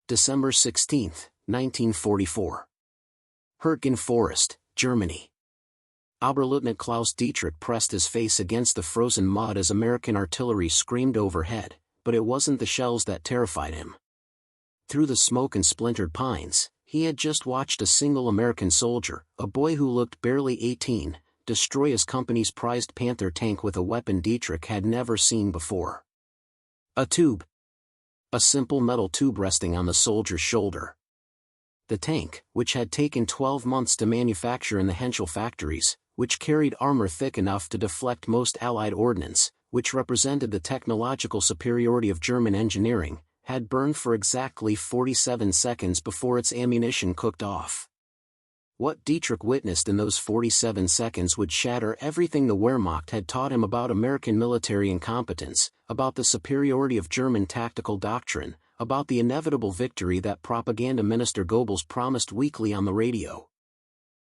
December 16, 1944. Hürtgen Forest, Germany. Oberleutnant Klaus Dietrich pressed his face against the frozen mud as American artillery screamed overhead, but it wasn't the shells that terrified him. Through the smoke and splintered pines, he had just watched a single American soldier, a boy who looked barely 18, destroy his company's prized Panther tank with a weapon Dietrich had never seen before. A tube. A simple metal tube resting on the soldier's shoulder. The tank, which had taken 12 months to manufacture in the Henschel factories, which carried armor thick enough to deflect most Allied ordnance, which represented the technological superiority of German engineering, had burned for exactly 47 seconds before its ammunition cooked off. What Dietrich witnessed in those 47 seconds would shatter everything the Wehrmacht had taught him about American military incompetence, about the superiority of German tactical doctrine, about the inevitable victory that propaganda minister Goebbels promised weekly on the radio.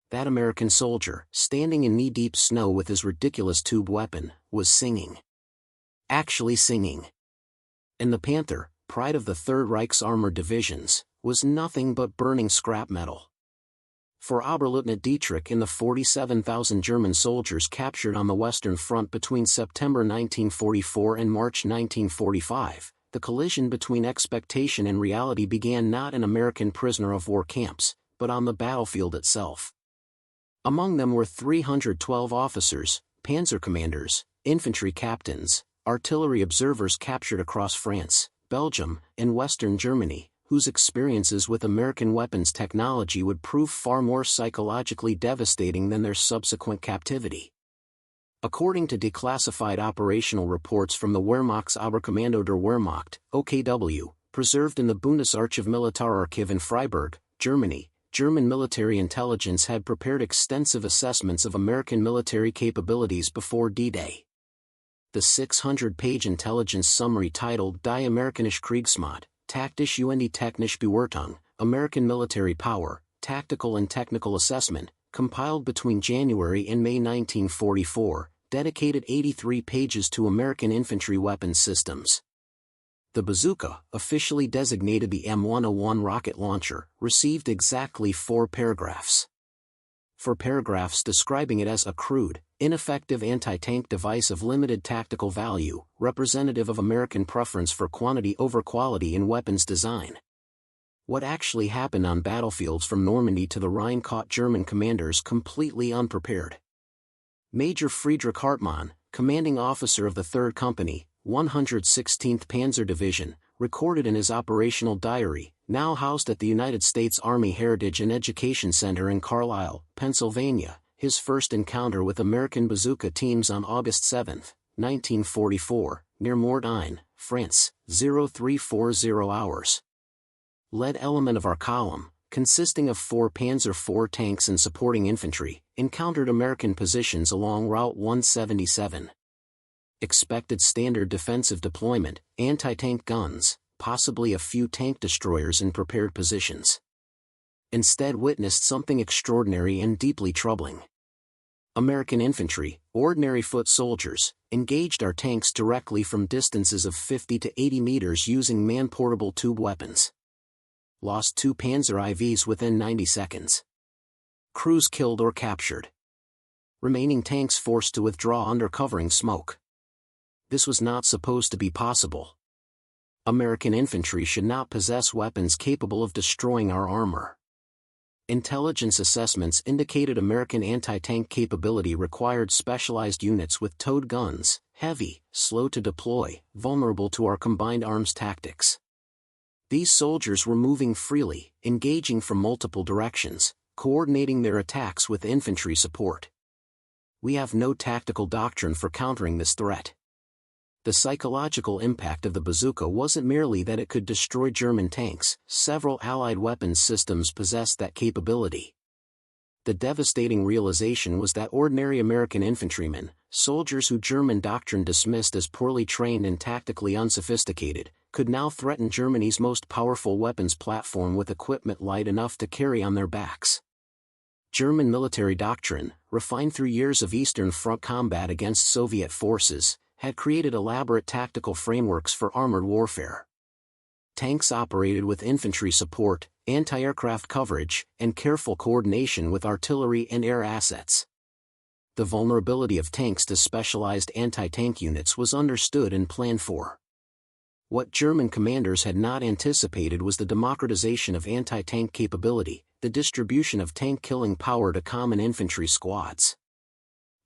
That American soldier, standing in knee-deep snow with his ridiculous tube weapon, was singing. Actually singing. And the Panther, pride of the Third Reich's armored divisions, was nothing but burning scrap metal. For Oberleutnant Dietrich and the 47,000 German soldiers captured on the Western Front between September 1944 and March 1945, the collision between expectation and reality began not in American prisoner of war camps, but on the battlefield itself. Among them were 312 officers, panzer commanders, infantry captains, artillery observers captured across France, Belgium, and Western Germany, whose experiences with American weapons technology would prove far more psychologically devastating than their subsequent captivity. According to declassified operational reports from the Wehrmacht's Oberkommando der Wehrmacht, OKW, preserved in the Bundesarchiv Militararchiv in Freiburg, Germany, German military intelligence had prepared extensive assessments of American military capabilities before D-Day. The 600-page intelligence summary titled Die Amerikanische Kriegsmacht, Taktische und technische Bewertung, American Military Power, Tactical and Technical Assessment, compiled between January and May 1944, dedicated 83 pages to American infantry weapons systems. The Bazooka, officially designated the M101 rocket launcher, received exactly 4 paragraphs. 4 paragraphs describing it as a crude, ineffective anti-tank device of limited tactical value, representative of American preference for quantity over quality in weapons design. What actually happened on battlefields from Normandy to the Rhine caught German commanders completely unprepared. Major Friedrich Hartmann, commanding officer of the 3rd Company, 116th Panzer Division, recorded in his operational diary, now housed at the United States Army Heritage and Education Center in Carlisle, Pennsylvania, his first encounter with American bazooka teams on August 7, 1944, near Mortagne, France, 0340 hours. Lead element of our column, consisting of 4 Panzer IV tanks and supporting infantry, encountered American positions along Route 177. Expected standard defensive deployment, anti-tank guns, possibly a few tank destroyers in prepared positions. Instead witnessed something extraordinary and deeply troubling. American infantry, ordinary foot soldiers, engaged our tanks directly from distances of 50 to 80 meters using man-portable tube weapons. Lost 2 Panzer IVs within 90 seconds. Crews killed or captured. Remaining tanks forced to withdraw under covering smoke. This was not supposed to be possible. American infantry should not possess weapons capable of destroying our armor. Intelligence assessments indicated American anti-tank capability required specialized units with towed guns, heavy, slow to deploy, vulnerable to our combined arms tactics. These soldiers were moving freely, engaging from multiple directions, coordinating their attacks with infantry support. We have no tactical doctrine for countering this threat. The psychological impact of the bazooka wasn't merely that it could destroy German tanks, several Allied weapons systems possessed that capability. The devastating realization was that ordinary American infantrymen, soldiers who German doctrine dismissed as poorly trained and tactically unsophisticated, could now threaten Germany's most powerful weapons platform with equipment light enough to carry on their backs. German military doctrine, refined through years of Eastern Front combat against Soviet forces, had created elaborate tactical frameworks for armored warfare. tanks operated with infantry support, anti-aircraft coverage, and careful coordination with artillery and air assets. The vulnerability of tanks to specialized anti-tank units was understood and planned for. What German commanders had not anticipated was the democratization of anti-tank capability, the distribution of tank-killing power to common infantry squads.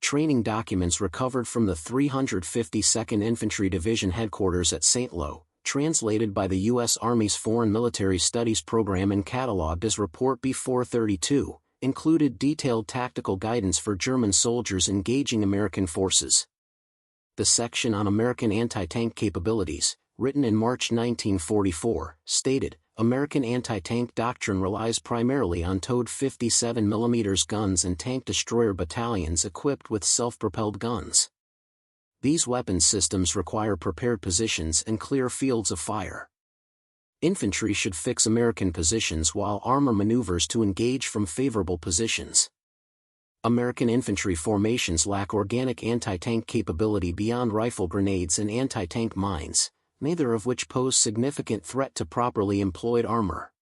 Training documents recovered from the 352nd Infantry Division headquarters at St. Lo, translated by the U.S. Army's Foreign Military Studies program and catalogued as Report B-432, included detailed tactical guidance for German soldiers engaging American forces. The section on American anti-tank capabilities, written in March 1944, stated, American anti-tank doctrine relies primarily on towed 57mm guns and tank destroyer battalions equipped with self-propelled guns. These weapon systems require prepared positions and clear fields of fire. Infantry should fix American positions while armor maneuvers to engage from favorable positions. American infantry formations lack organic anti-tank capability beyond rifle grenades and anti-tank mines, neither of which pose significant threat to properly employed armor.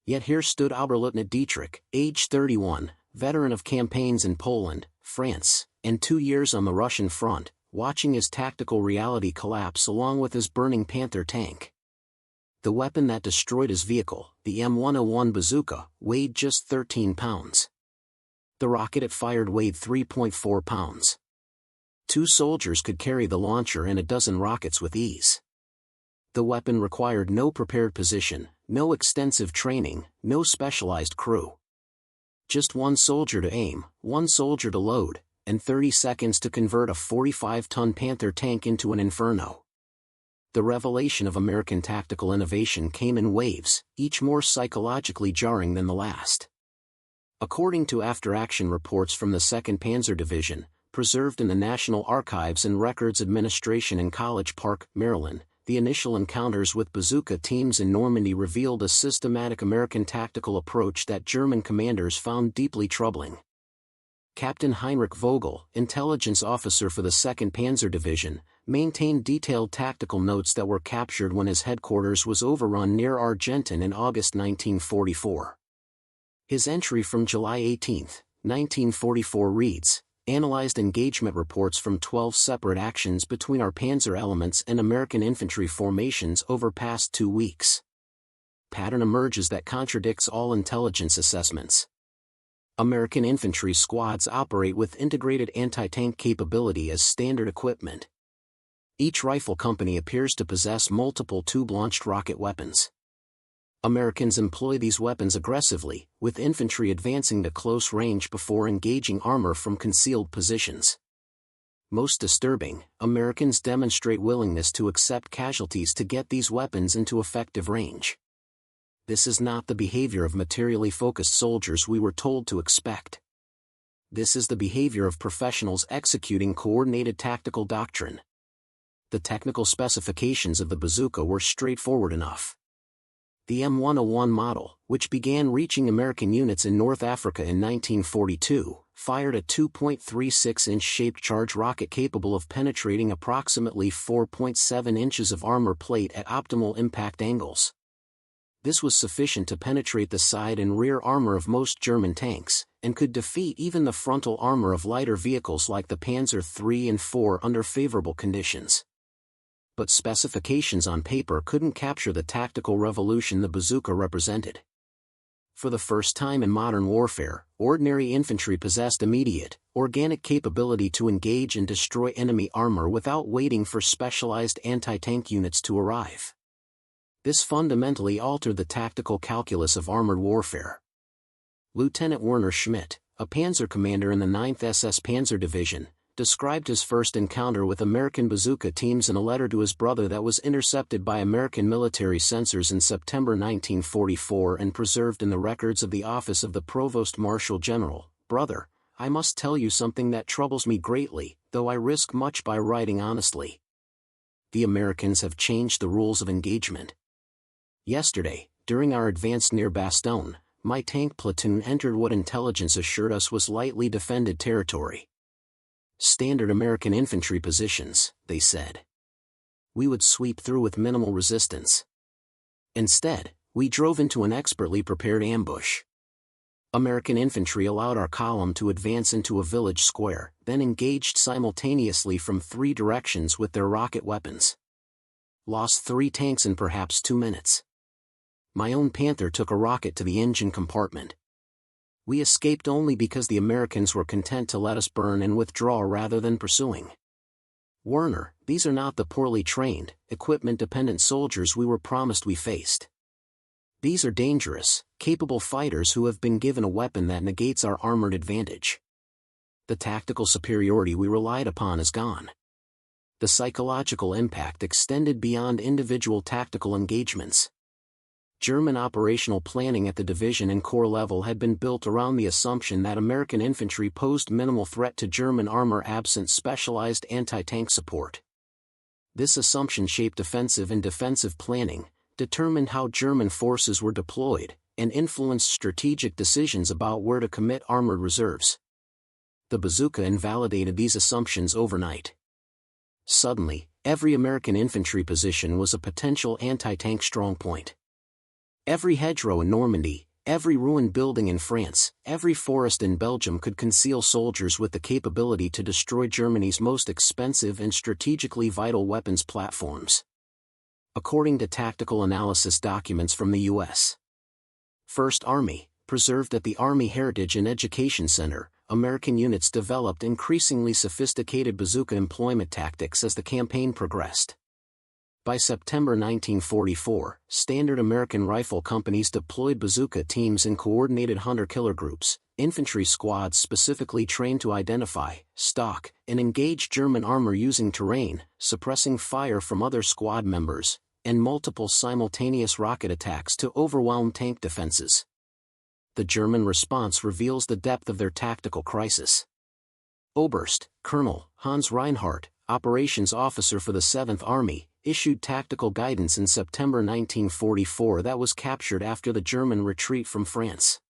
Yet here stood Oberleutnant Dietrich, age 31, veteran of campaigns in Poland, France, and 2 years on the Russian front, watching his tactical reality collapse along with his burning Panther tank. The weapon that destroyed his vehicle, the M101 Bazooka, weighed just 13 pounds. The rocket it fired weighed 3.4 pounds. 2 soldiers could carry the launcher and a dozen rockets with ease. The weapon required no prepared position, no extensive training, no specialized crew. Just 1 soldier to aim, 1 soldier to load, and 30 seconds to convert a 45-ton Panther tank into an inferno. The revelation of American tactical innovation came in waves, each more psychologically jarring than the last. According to after-action reports from the 2nd Panzer Division, preserved in the National Archives and Records Administration in College Park, Maryland, the initial encounters with bazooka teams in Normandy revealed a systematic American tactical approach that German commanders found deeply troubling. Captain Heinrich Vogel, intelligence officer for the 2nd Panzer Division, maintained detailed tactical notes that were captured when his headquarters was overrun near Argenton in August 1944. His entry from July 18, 1944 reads, analyzed engagement reports from 12 separate actions between our panzer elements and American infantry formations over past 2 weeks. Pattern emerges that contradicts all intelligence assessments. American infantry squads operate with integrated anti-tank capability as standard equipment. Each rifle company appears to possess multiple tube-launched rocket weapons. Americans employ these weapons aggressively, with infantry advancing to close range before engaging armor from concealed positions. Most disturbing, Americans demonstrate willingness to accept casualties to get these weapons into effective range. This is not the behavior of materially focused soldiers we were told to expect. This is the behavior of professionals executing coordinated tactical doctrine. The technical specifications of the bazooka were straightforward enough. The M101 model, which began reaching American units in North Africa in 1942, fired a 2.36-inch shaped charge rocket capable of penetrating approximately 4.7 inches of armor plate at optimal impact angles. This was sufficient to penetrate the side and rear armor of most German tanks, and could defeat even the frontal armor of lighter vehicles like the Panzer III and IV under favorable conditions. But specifications on paper couldn't capture the tactical revolution the bazooka represented. For the first time in modern warfare, ordinary infantry possessed immediate, organic capability to engage and destroy enemy armor without waiting for specialized anti-tank units to arrive. This fundamentally altered the tactical calculus of armored warfare. Lieutenant Werner Schmidt, a panzer commander in the 9th SS Panzer Division, described his first encounter with American bazooka teams in a letter to his brother that was intercepted by American military censors in September 1944 and preserved in the records of the Office of the Provost Marshal General. Brother, I must tell you something that troubles me greatly, though I risk much by writing honestly. The Americans have changed the rules of engagement. Yesterday, during our advance near Bastogne, my tank platoon entered what intelligence assured us was lightly defended territory. Standard American infantry positions, they said. We would sweep through with minimal resistance. Instead, we drove into an expertly prepared ambush. American infantry allowed our column to advance into a village square, then engaged simultaneously from 3 directions with their rocket weapons. Lost 3 tanks in perhaps 2 minutes. My own Panther took a rocket to the engine compartment. We escaped only because the Americans were content to let us burn and withdraw rather than pursuing. Werner, these are not the poorly trained, equipment-dependent soldiers we were promised we faced. These are dangerous, capable fighters who have been given a weapon that negates our armored advantage. The tactical superiority we relied upon is gone. The psychological impact extended beyond individual tactical engagements. German operational planning at the division and corps level had been built around the assumption that American infantry posed minimal threat to German armor absent specialized anti-tank support. This assumption shaped offensive and defensive planning, determined how German forces were deployed, and influenced strategic decisions about where to commit armored reserves. The Bazooka invalidated these assumptions overnight. Suddenly, every American infantry position was a potential anti-tank strongpoint. Every hedgerow in Normandy, every ruined building in France, every forest in Belgium could conceal soldiers with the capability to destroy Germany's most expensive and strategically vital weapons platforms. According to tactical analysis documents from the U.S. First Army, preserved at the Army Heritage and Education Center, American units developed increasingly sophisticated bazooka employment tactics as the campaign progressed. By September 1944, standard American rifle companies deployed bazooka teams in coordinated hunter-killer groups, infantry squads specifically trained to identify, stalk, and engage German armor using terrain, suppressing fire from other squad members, and multiple simultaneous rocket attacks to overwhelm tank defenses. The German response reveals the depth of their tactical crisis. Oberst, Colonel Hans Reinhardt, operations officer for the 7th Army, issued tactical guidance in September 1944 that was captured after the German retreat from France.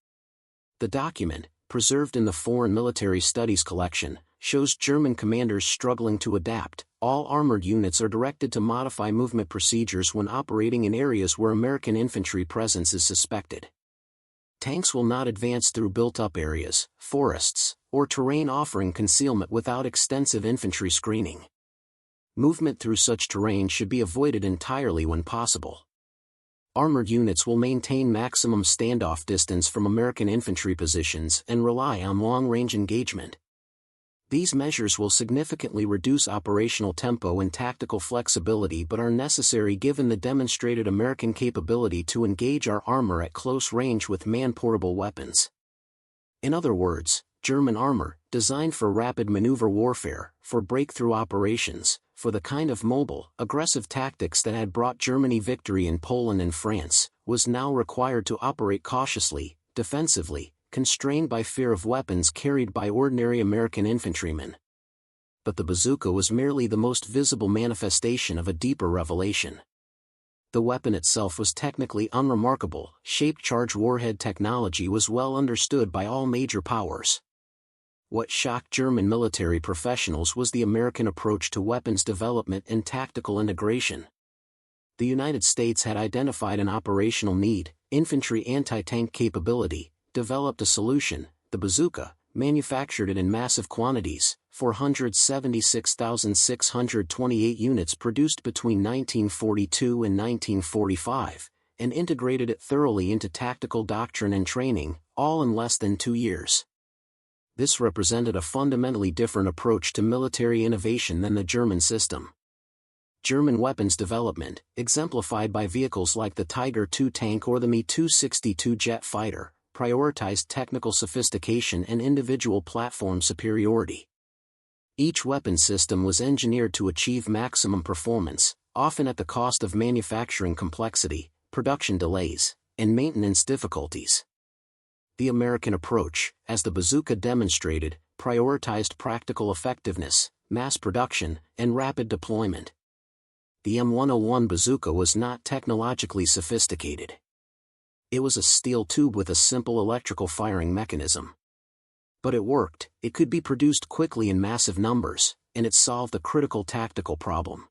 The document, preserved in the Foreign Military Studies collection, shows German commanders struggling to adapt. All armored units are directed to modify movement procedures when operating in areas where American infantry presence is suspected. Tanks will not advance through built-up areas, forests, or terrain offering concealment without extensive infantry screening. Movement through such terrain should be avoided entirely when possible. Armored units will maintain maximum standoff distance from American infantry positions and rely on long-range engagement. These measures will significantly reduce operational tempo and tactical flexibility but are necessary given the demonstrated American capability to engage our armor at close range with man-portable weapons. In other words, German armor, designed for rapid maneuver warfare, for breakthrough operations, for the kind of mobile, aggressive tactics that had brought Germany victory in Poland and France, was now required to operate cautiously, defensively, constrained by fear of weapons carried by ordinary American infantrymen. But the bazooka was merely the most visible manifestation of a deeper revelation. The weapon itself was technically unremarkable. Shaped charge warhead technology was well understood by all major powers. What shocked German military professionals was the American approach to weapons development and tactical integration. The United States had identified an operational need, infantry anti-tank capability, developed a solution, the bazooka, manufactured it in massive quantities, 476,628 units produced between 1942 and 1945, and integrated it thoroughly into tactical doctrine and training, all in less than 2 years. This represented a fundamentally different approach to military innovation than the German system. German weapons development, exemplified by vehicles like the Tiger II tank or the Me-262 jet fighter, prioritized technical sophistication and individual platform superiority. Each weapon system was engineered to achieve maximum performance, often at the cost of manufacturing complexity, production delays, and maintenance difficulties. The American approach, as the bazooka demonstrated, prioritized practical effectiveness, mass production, and rapid deployment. The M101 bazooka was not technologically sophisticated. It was a steel tube with a simple electrical firing mechanism. But it worked, it could be produced quickly in massive numbers, and it solved a critical tactical problem.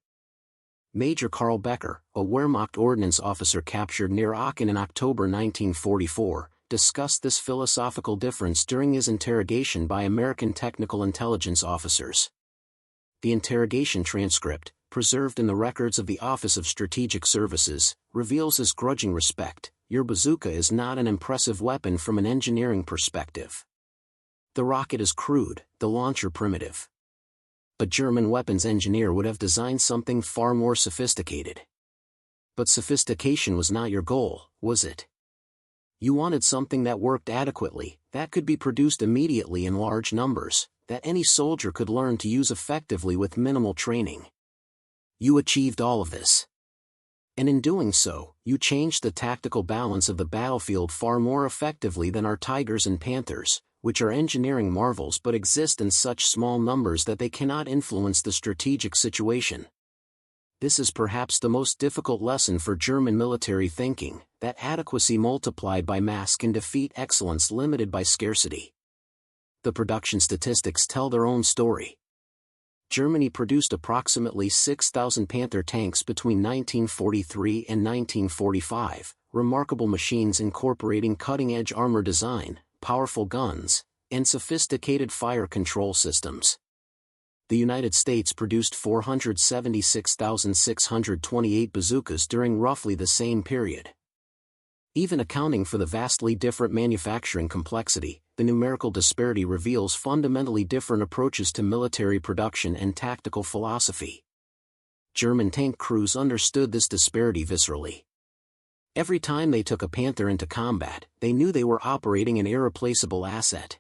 Major Karl Becker, a Wehrmacht ordnance officer captured near Aachen in October 1944, discussed this philosophical difference during his interrogation by American technical intelligence officers. The interrogation transcript, preserved in the records of the Office of Strategic Services, reveals his grudging respect. Your bazooka is not an impressive weapon from an engineering perspective. The rocket is crude, the launcher primitive. A German weapons engineer would have designed something far more sophisticated. But sophistication was not your goal, was it? You wanted something that worked adequately, that could be produced immediately in large numbers, that any soldier could learn to use effectively with minimal training. You achieved all of this. And in doing so, you changed the tactical balance of the battlefield far more effectively than our Tigers and Panthers, which are engineering marvels but exist in such small numbers that they cannot influence the strategic situation. This is perhaps the most difficult lesson for German military thinking, that adequacy multiplied by mass can defeat excellence limited by scarcity. The production statistics tell their own story. Germany produced approximately 6,000 Panther tanks between 1943 and 1945, remarkable machines incorporating cutting-edge armor design, powerful guns, and sophisticated fire control systems. The United States produced 476,628 bazookas during roughly the same period. Even accounting for the vastly different manufacturing complexity, the numerical disparity reveals fundamentally different approaches to military production and tactical philosophy. German tank crews understood this disparity viscerally. Every time they took a Panther into combat, they knew they were operating an irreplaceable asset.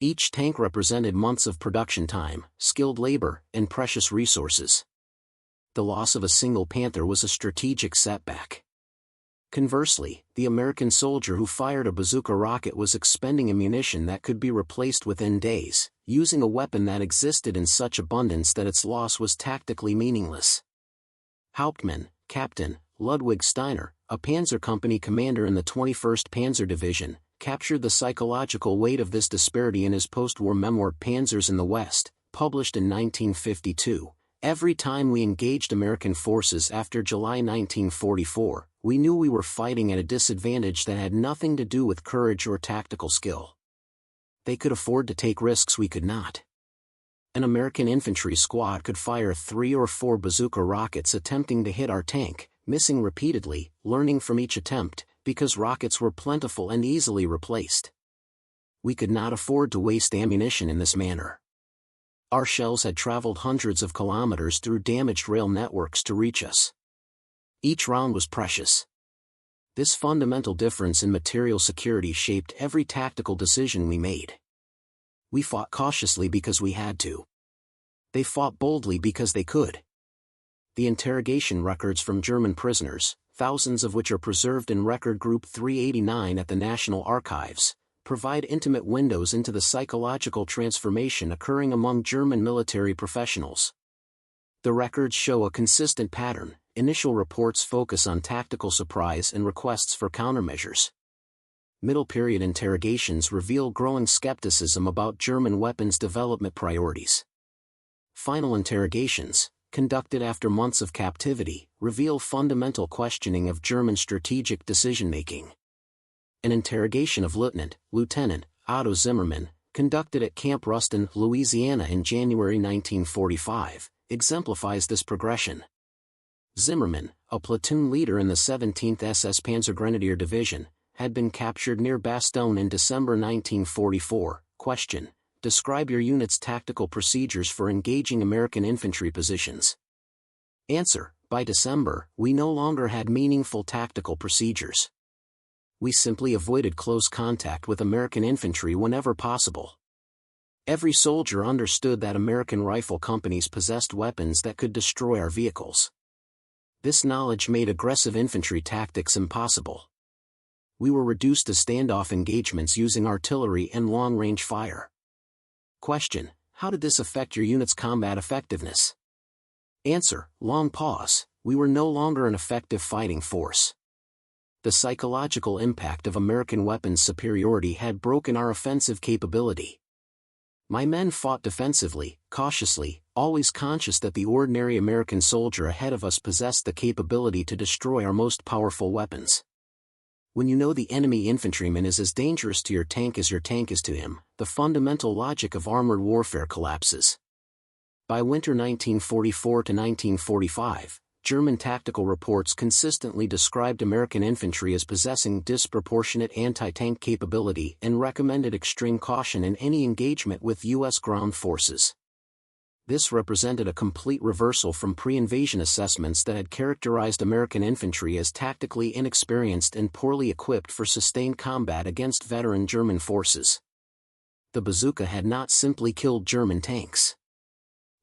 Each tank represented months of production time, skilled labor, and precious resources. The loss of a single Panther was a strategic setback. Conversely, the American soldier who fired a bazooka rocket was expending ammunition that could be replaced within days, using a weapon that existed in such abundance that its loss was tactically meaningless. Hauptmann, Captain, Ludwig Steiner, a Panzer Company commander in the 21st Panzer Division, captured the psychological weight of this disparity in his post-war memoir Panzers in the West, published in 1952. Every time we engaged American forces after July 1944, we knew we were fighting at a disadvantage that had nothing to do with courage or tactical skill. They could afford to take risks we could not. An American infantry squad could fire 3 or 4 bazooka rockets attempting to hit our tank, missing repeatedly, learning from each attempt, because rockets were plentiful and easily replaced. We could not afford to waste ammunition in this manner. Our shells had traveled hundreds of kilometers through damaged rail networks to reach us. Each round was precious. This fundamental difference in material security shaped every tactical decision we made. We fought cautiously because we had to. They fought boldly because they could. The interrogation records from German prisoners, thousands of which are preserved in Record Group 389 at the National Archives, provide intimate windows into the psychological transformation occurring among German military professionals. The records show a consistent pattern. Initial reports focus on tactical surprise and requests for countermeasures. Middle-period interrogations reveal growing skepticism about German weapons development priorities. Final interrogations, conducted after months of captivity, reveal fundamental questioning of German strategic decision-making. An interrogation of Lieutenant Otto Zimmermann, conducted at Camp Ruston, Louisiana in January 1945, exemplifies this progression. Zimmermann, a platoon leader in the 17th SS Panzergrenadier Division, had been captured near Bastogne in December 1944. Question: describe your unit's tactical procedures for engaging American infantry positions. Answer: by December, we no longer had meaningful tactical procedures. We simply avoided close contact with American infantry whenever possible. Every soldier understood that American rifle companies possessed weapons that could destroy our vehicles. This knowledge made aggressive infantry tactics impossible. We were reduced to standoff engagements using artillery and long-range fire. Question: how did this affect your unit's combat effectiveness? Answer: long pause, we were no longer an effective fighting force. The psychological impact of American weapons superiority had broken our offensive capability. My men fought defensively, cautiously, always conscious that the ordinary American soldier ahead of us possessed the capability to destroy our most powerful weapons. When you know the enemy infantryman is as dangerous to your tank as your tank is to him, the fundamental logic of armored warfare collapses. By winter 1944 to 1945, German tactical reports consistently described American infantry as possessing disproportionate anti-tank capability and recommended extreme caution in any engagement with U.S. ground forces. This represented a complete reversal from pre-invasion assessments that had characterized American infantry as tactically inexperienced and poorly equipped for sustained combat against veteran German forces. The bazooka had not simply killed German tanks.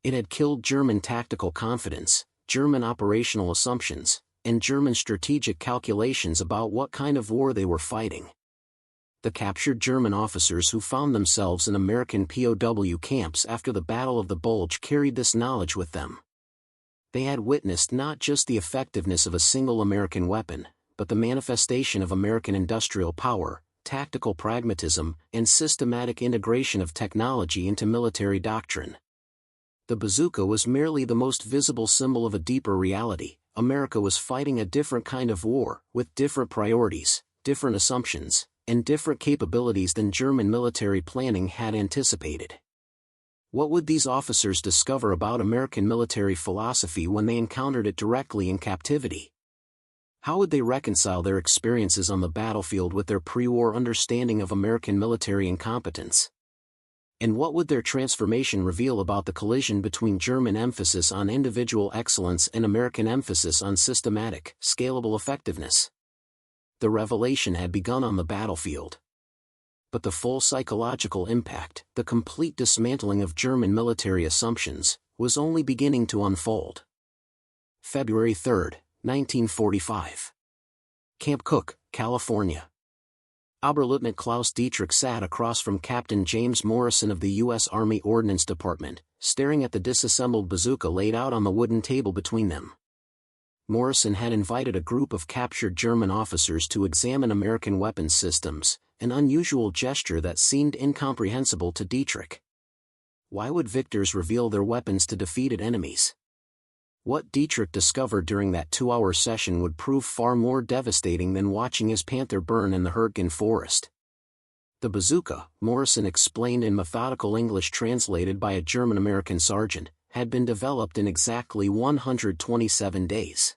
It had killed German tactical confidence, German operational assumptions, and German strategic calculations about what kind of war they were fighting. The captured German officers who found themselves in American POW camps after the Battle of the Bulge carried this knowledge with them. They had witnessed not just the effectiveness of a single American weapon, but the manifestation of American industrial power, tactical pragmatism, and systematic integration of technology into military doctrine. The bazooka was merely the most visible symbol of a deeper reality. America was fighting a different kind of war, with different priorities, different assumptions, and different capabilities than German military planning had anticipated. What would these officers discover about American military philosophy when they encountered it directly in captivity? How would they reconcile their experiences on the battlefield with their pre-war understanding of American military incompetence? And what would their transformation reveal about the collision between German emphasis on individual excellence and American emphasis on systematic, scalable effectiveness? The revelation had begun on the battlefield. But the full psychological impact, the complete dismantling of German military assumptions, was only beginning to unfold. February 3, 1945. Camp Cook, California. Oberleutnant Klaus Dietrich sat across from Captain James Morrison of the U.S. Army Ordnance Department, staring at the disassembled bazooka laid out on the wooden table between them. Morrison had invited a group of captured German officers to examine American weapons systems, an unusual gesture that seemed incomprehensible to Dietrich. Why would victors reveal their weapons to defeated enemies? What Dietrich discovered during that 2-hour session would prove far more devastating than watching his Panther burn in the Hürtgen Forest. The bazooka, Morrison explained in methodical English translated by a German-American sergeant, had been developed in exactly 127 days.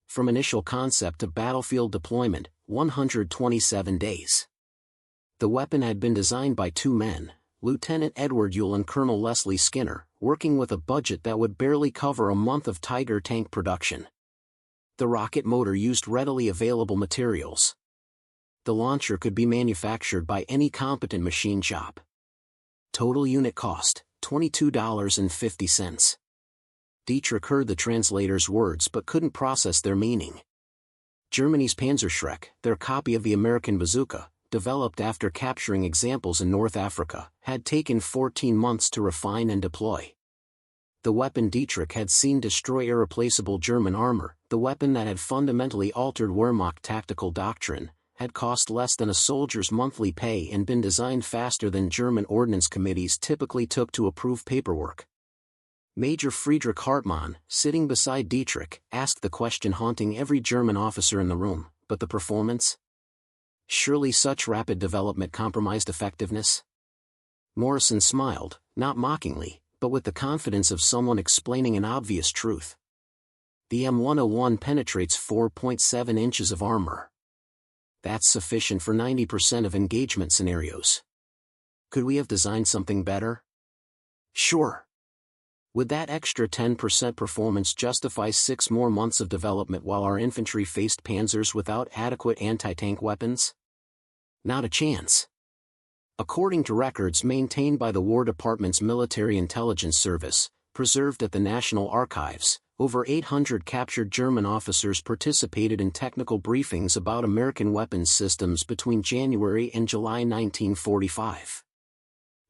From initial concept to battlefield deployment, 127 days. The weapon had been designed by two men, Lieutenant Edward Ewell and Colonel Leslie Skinner, working with a budget that would barely cover a month of Tiger tank production. The rocket motor used readily available materials. The launcher could be manufactured by any competent machine shop. Total unit cost, $22.50. Dietrich heard the translator's words but couldn't process their meaning. Germany's Panzerschreck, their copy of the American bazooka, developed after capturing examples in North Africa, had taken 14 months to refine and deploy. The weapon Dietrich had seen destroy irreplaceable German armor, the weapon that had fundamentally altered Wehrmacht tactical doctrine, had cost less than a soldier's monthly pay and been designed faster than German ordnance committees typically took to approve paperwork. Major Friedrich Hartmann, sitting beside Dietrich, asked the question haunting every German officer in the room, but the performance? Surely such rapid development compromised effectiveness? Morrison smiled, not mockingly, but with the confidence of someone explaining an obvious truth. The M101 penetrates 4.7 inches of armor. That's sufficient for 90% of engagement scenarios. Could we have designed something better? Sure. Would that extra 10% performance justify 6 more months of development while our infantry faced panzers without adequate anti-tank weapons? Not a chance. According to records maintained by the War Department's Military Intelligence Service, preserved at the National Archives, over 800 captured German officers participated in technical briefings about American weapons systems between January and July 1945.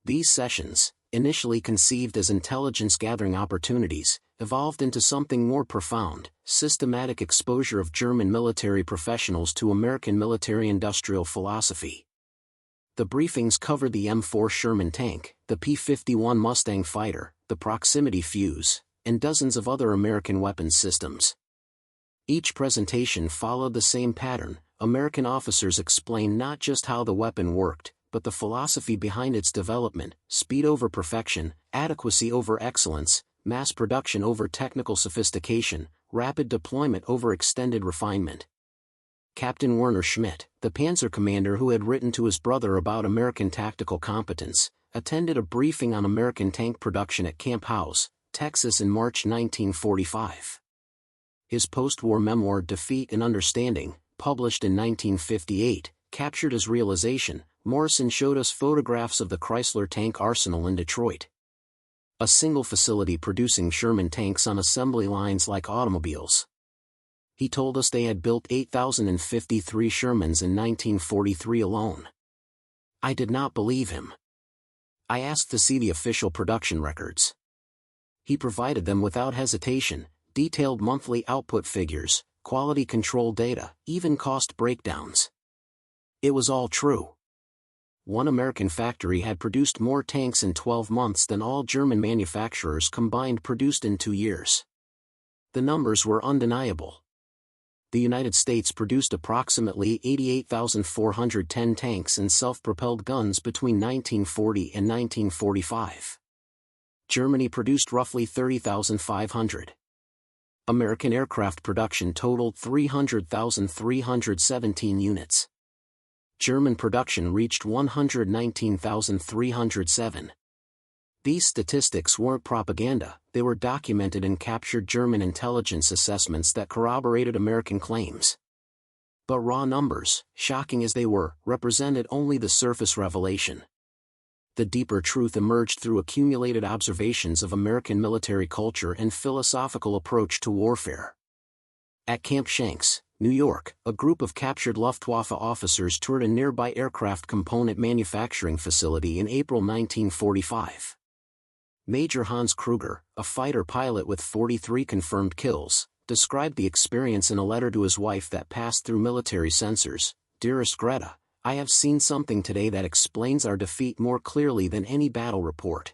These sessions, initially conceived as intelligence-gathering opportunities, evolved into something more profound: systematic exposure of German military professionals to American military-industrial philosophy. The briefings covered the M4 Sherman tank, the P-51 Mustang fighter, the the proximity fuse, and dozens of other American weapons systems. Each presentation followed the same pattern. American officers explained not just how the weapon worked, but the philosophy behind its development: speed over perfection, adequacy over excellence, mass production over technical sophistication, rapid deployment over extended refinement. Captain Werner Schmidt, the Panzer commander who had written to his brother about American tactical competence, attended a briefing on American tank production at Camp House, Texas in March 1945. His post-war memoir Defeat and Understanding, published in 1958, captured his realization. Morrison showed us photographs of the Chrysler tank arsenal in Detroit. A single facility producing Sherman tanks on assembly lines like automobiles. He told us they had built 8,053 Shermans in 1943 alone. I did not believe him. I asked to see the official production records. He provided them without hesitation, detailed monthly output figures, quality control data, even cost breakdowns. It was all true. One American factory had produced more tanks in 12 months than all German manufacturers combined produced in 2 years. The numbers were undeniable. The United States produced approximately 88,410 tanks and self-propelled guns between 1940 and 1945. Germany produced roughly 30,500. American aircraft production totaled 300,317 units. German production reached 119,307. These statistics weren't propaganda, they were documented and captured German intelligence assessments that corroborated American claims. But raw numbers, shocking as they were, represented only the surface revelation. The deeper truth emerged through accumulated observations of American military culture and philosophical approach to warfare. At Camp Shanks, New York, a group of captured Luftwaffe officers toured a nearby aircraft component manufacturing facility in April 1945. Major Hans Kruger, a fighter pilot with 43 confirmed kills, described the experience in a letter to his wife that passed through military censors. "Dearest Greta, I have seen something today that explains our defeat more clearly than any battle report.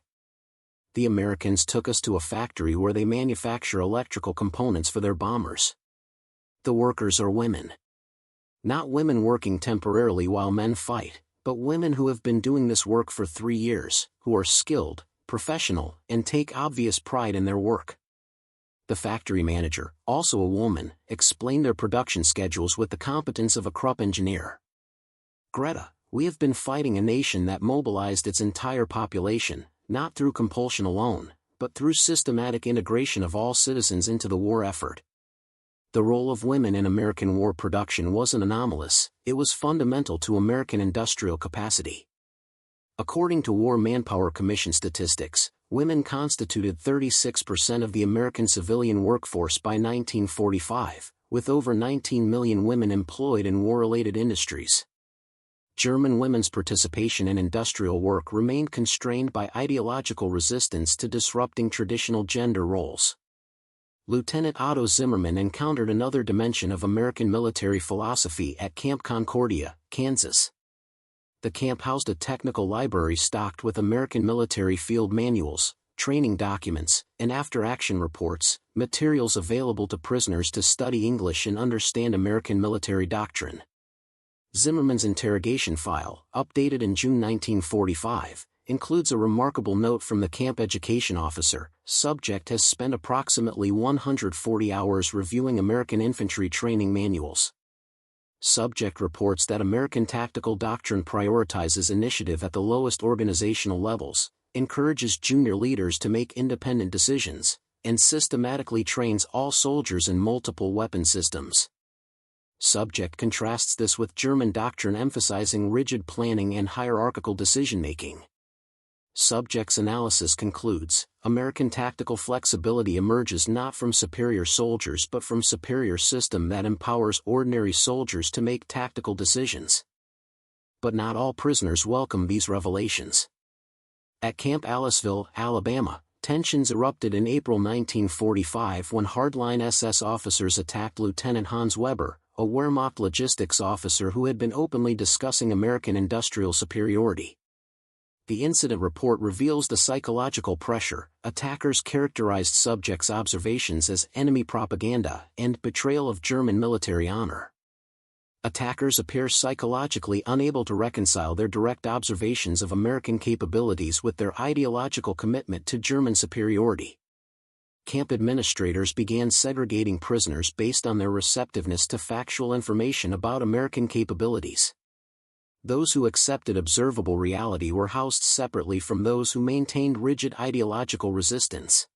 The Americans took us to a factory where they manufacture electrical components for their bombers. The workers are women. Not women working temporarily while men fight, but women who have been doing this work for 3 years, who are skilled, professional, and take obvious pride in their work." The factory manager, also a woman, explained their production schedules with the competence of a Krupp engineer. "Greta, we have been fighting a nation that mobilized its entire population, not through compulsion alone, but through systematic integration of all citizens into the war effort. The role of women in American war production wasn't anomalous, it was fundamental to American industrial capacity. According to War Manpower Commission statistics, women constituted 36% of the American civilian workforce by 1945, with over 19 million women employed in war-related industries. German women's participation in industrial work remained constrained by ideological resistance to disrupting traditional gender roles. Lieutenant Otto Zimmermann encountered another dimension of American military philosophy at Camp Concordia, Kansas. The camp housed a technical library stocked with American military field manuals, training documents, and after-action reports, materials available to prisoners to study English and understand American military doctrine. Zimmermann's interrogation file, updated in June 1945, includes a remarkable note from the camp education officer. Subject has spent approximately 140 hours reviewing American infantry training manuals. Subject reports that American tactical doctrine prioritizes initiative at the lowest organizational levels, encourages junior leaders to make independent decisions, and systematically trains all soldiers in multiple weapon systems. Subject contrasts this with German doctrine emphasizing rigid planning and hierarchical decision-making. Subject's analysis concludes, American tactical flexibility emerges not from superior soldiers but from superior system that empowers ordinary soldiers to make tactical decisions. But not all prisoners welcome these revelations. At Camp Aliceville, Alabama, tensions erupted in April 1945 when hardline SS officers attacked Lieutenant Hans Weber, a Wehrmacht logistics officer who had been openly discussing American industrial superiority. The incident report reveals the psychological pressure. Attackers characterized subjects' observations as enemy propaganda and betrayal of German military honor. Attackers appear psychologically unable to reconcile their direct observations of American capabilities with their ideological commitment to German superiority. Camp administrators began segregating prisoners based on their receptiveness to factual information about American capabilities. Those who accepted observable reality were housed separately from those who maintained rigid ideological resistance.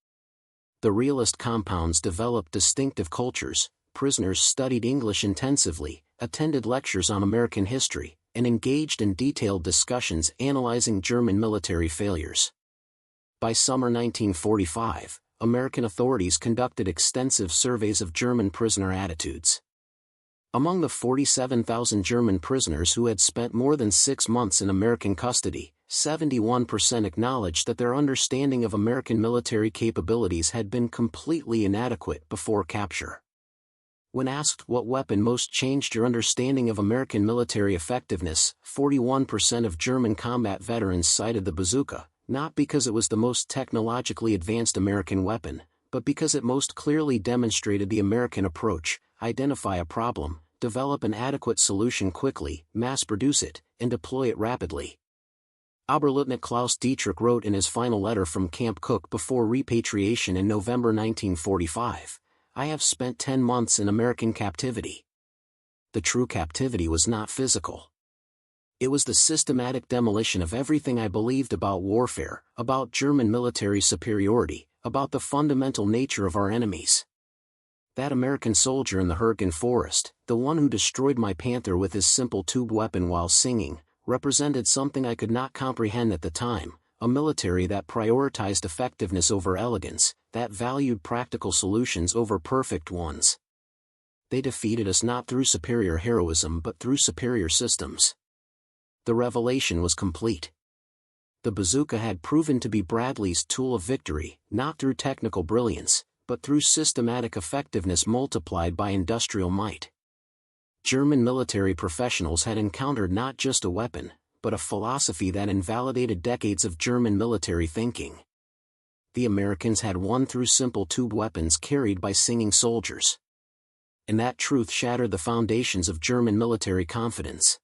The realist compounds developed distinctive cultures. Prisoners studied English intensively, attended lectures on American history, and engaged in detailed discussions analyzing German military failures. By summer 1945, American authorities conducted extensive surveys of German prisoner attitudes. Among the 47,000 German prisoners who had spent more than 6 months in American custody, 71% acknowledged that their understanding of American military capabilities had been completely inadequate before capture. When asked what weapon most changed your understanding of American military effectiveness, 41% of German combat veterans cited the bazooka, not because it was the most technologically advanced American weapon, but because it most clearly demonstrated the American approach: identify a problem, develop an adequate solution quickly, mass-produce it, and deploy it rapidly. Oberleutnant Klaus Dietrich wrote in his final letter from Camp Cook before repatriation in November 1945, "I have spent 10 months in American captivity." The true captivity was not physical. It was the systematic demolition of everything I believed about warfare, about German military superiority, about the fundamental nature of our enemies. That American soldier in the Hürtgen Forest, the one who destroyed my Panther with his simple tube weapon while singing, represented something I could not comprehend at the time: a military that prioritized effectiveness over elegance, that valued practical solutions over perfect ones. They defeated us not through superior heroism but through superior systems. The revelation was complete. The bazooka had proven to be Bradley's tool of victory, not through technical brilliance, but through systematic effectiveness multiplied by industrial might. German military professionals had encountered not just a weapon, but a philosophy that invalidated decades of German military thinking. The Americans had won through simple tube weapons carried by singing soldiers. And that truth shattered the foundations of German military confidence.